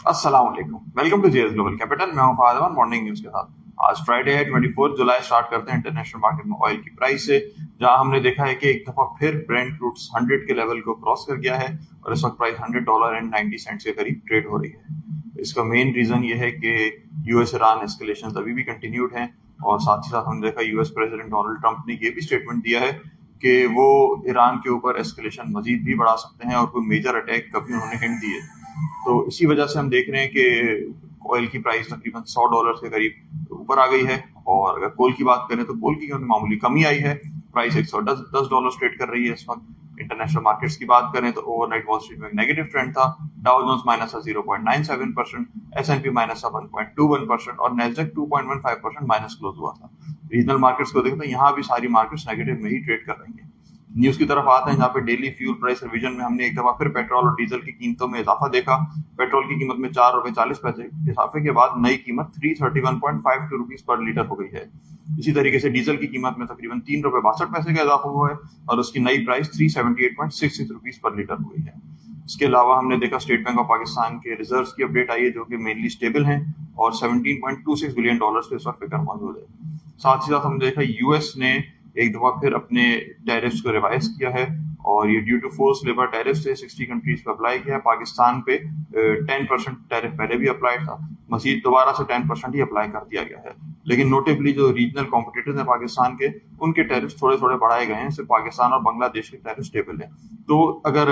अस्सलाम वालेकुम, welcome to JS global capital. मैं हूं फहद अमान मॉर्निंग न्यूज के साथ। आज फ्राइडे है, 24 जुलाई। स्टार्ट करते हैं इंटरनेशनल मार्केट में ऑयल की प्राइस से, जहां हमने देखा है कि एक दफा फिर ब्रेंट क्रूड 100 के लेवल को क्रॉस कर गया है और इस वक्त प्राइस $100.90 के करीब ट्रेड हो रही है। इसका मेन रीजन ये है कि यूएस ईरान एस्केलेशन अभी भी कंटिन्यूड हैं, और साथ ही साथ हमने देखा यूएस प्रेसिडेंट डोनाल्ड ट्रंप ने ये भी स्टेटमेंट दिया है कि वो ईरान के ऊपर एस्केलेशन मजीद भी बढ़ा सकते हैं और कोई मेजर अटैक का भी उन्होंने हिंट दिए। तो इसी वजह से हम देख रहे हैं कि ऑयल की प्राइस तकरीबन $100 के करीब ऊपर आ गई है। और अगर कोल की बात करें तो कोल की मामूली कमी आई है, प्राइस $110 ट्रेड कर रही है इस वक्त। इंटरनेशनल मार्केट्स की बात करें तो ओवरनाइट वॉल स्ट्रीट में एक नेगेटिव ट्रेंड था। डाउ जोन्स माइनस 0.97%, एस&पी माइनस 1.21% और नेस्डैक 2.15% माइनस क्लोज हुआ था। रीजनल मार्केट्स को देखें तो यहाँ भी सारी मार्केट्स नेगेटिव में ही ट्रेड कर रही है। न्यूज की तरफ आते हैं, जहाँ पे डेली फ्यूल प्राइस रिवीजन में हमने एक दफा फिर पेट्रोल और डीजल की कीमतों में इजाफा देखा। पेट्रोल की कीमत में ₹4.40 इजाफे के बाद नई कीमत 331.52 रुपीज पर लीटर हो गई है। इसी तरीके से डीजल की कीमत में तकरीबन ₹3.62 का इजाफा हुआ है और उसकी नई प्राइस 378.66 रुपीज पर लीटर हो गई है। इसके अलावा हमने देखा स्टेट बैंक ऑफ पाकिस्तान के रिजर्व की अपडेट आई है, जो कि मेनली स्टेबल हैं और $17.26 बिलियन के इस वक्त फिगर मौजूद है। साथ ही साथ हमने देखा यूएस ने एक दफा फिर अपने टैरिफ्स को रिवाइज किया है, और ये due to force labour tariff से 60 कंट्रीज पे अप्लाई किया है। पाकिस्तान पे 10% टैरिफ पहले भी अप्लाई था, मजीद दोबारा से 10% ही अप्लाई कर दिया गया है। लेकिन नोटेबली जो रीजनल कॉम्पिटिटर्स हैं पाकिस्तान के, उनके टैरिफ थोड़े थोड़े बढ़ाए गए हैं। सिर्फ पाकिस्तान और बांग्लादेश के टैरिफ स्टेबल है। तो अगर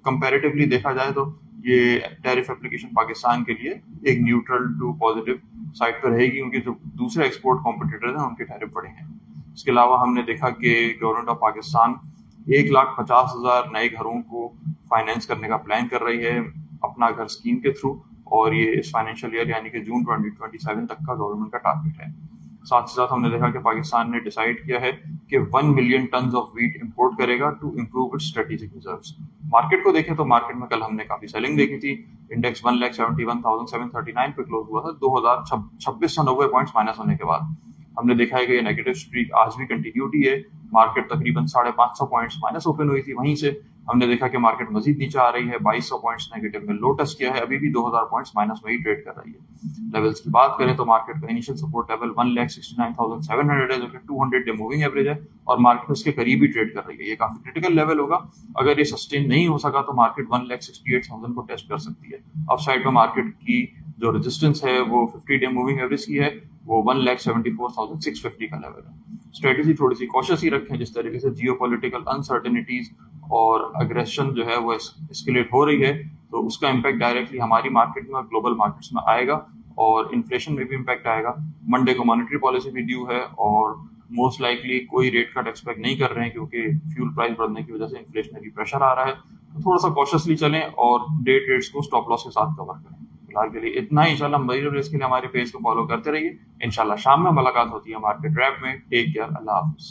कंपैरेटिवली देखा जाए तो ये टैरिफ एप्लीकेशन पाकिस्तान के लिए एक न्यूट्रल टू पॉजिटिव साइड पर रहेगी, क्योंकि जो दूसरे एक्सपोर्ट कॉम्पिटिटर्स हैं उनके टैरिफ बढ़े हैं। इसके अलावा हमने देखा कि गवर्नमेंट ऑफ पाकिस्तान 1,50,000 नए घरों को फाइनेंस करने का प्लान कर रही है अपना घर स्कीम के थ्रू, और ये इस फाइनेंशियल ईयर यानी कि जून 2027 तक का गवर्नमेंट का टारगेट है। साथ ही साथ हमने देखा कि पाकिस्तान ने डिसाइड किया है कि 1 million ton of wheat import करेगा to improve its strategic reserves. Market को देखें तो मार्केट में कल हमने काफी सेलिंग देखी थी। इंडेक्स 1,71,739 पे क्लोज हुआ था 2690 पॉइंट्स माइनस होने के बाद। हमने देखा है कि ये नेगेटिव स्ट्रीक आज भी कंटिन्यूटी है। मार्केट तकरीबन 550 पॉइंट्स माइनस ओपन हुई थी, वहीं से हमने देखा कि मार्केट मजीद नीचे आ रही है। 2200 पॉइंट्स नेगेटिव में लो टच किया है, अभी भी 2000 पॉइंट्स माइनस में ही ट्रेड कर रही है। लेवल्स की बात करें तो मार्केट का इनिशियल सपोर्ट लेवल 1,69,700 है, जो कि 200 डे मूविंग एवरेज है, और मार्केट उसके करीब ही ट्रेड कर रही है। ये काफी क्रिटिकल लेवल होगा। अगर ये सस्टेन नहीं हो सका तो मार्केट 1,68,000 को टेस्ट कर सकती है। अपसाइड में मार्केट की जो रेजिस्टेंस है वो 50 डे मूविंग एवरेज की है, वो 1,74,650 का लेवल है। स्ट्रेटेजी थोड़ी सी कॉशियस ही रखें। जिस तरीके से जियोपॉलिटिकल अनसर्टेनिटीज और अग्रेशन जो है वो एस्केलेट हो रही है, तो उसका इम्पैक्ट डायरेक्टली हमारी मार्केट में और ग्लोबल मार्केट्स में आएगा, और इन्फ्लेशन में भी इम्पैक्ट आएगा। मंडे को मॉनेटरी पॉलिसी भी ड्यू है, और मोस्ट लाइकली कोई रेट कट एक्सपेक्ट नहीं कर रहे हैं, क्योंकि फ्यूल प्राइस बढ़ने की वजह से इन्फ्लेशनरी प्रेशर आ रहा है। तो थोड़ा सा कॉशियसली चलें और डे ट्रेड्स को स्टॉप लॉस के साथ कवर करें। फिलहाल के लिए इतना ही। इंशाल्लाह मजीद अपडेट्स के लिए हमारे पेज को फॉलो करते रहिए। इंशाल्लाह शाम में मुलाकात होती है मार्केट रैप में। टेक केयर, अल्लाह हाफिज।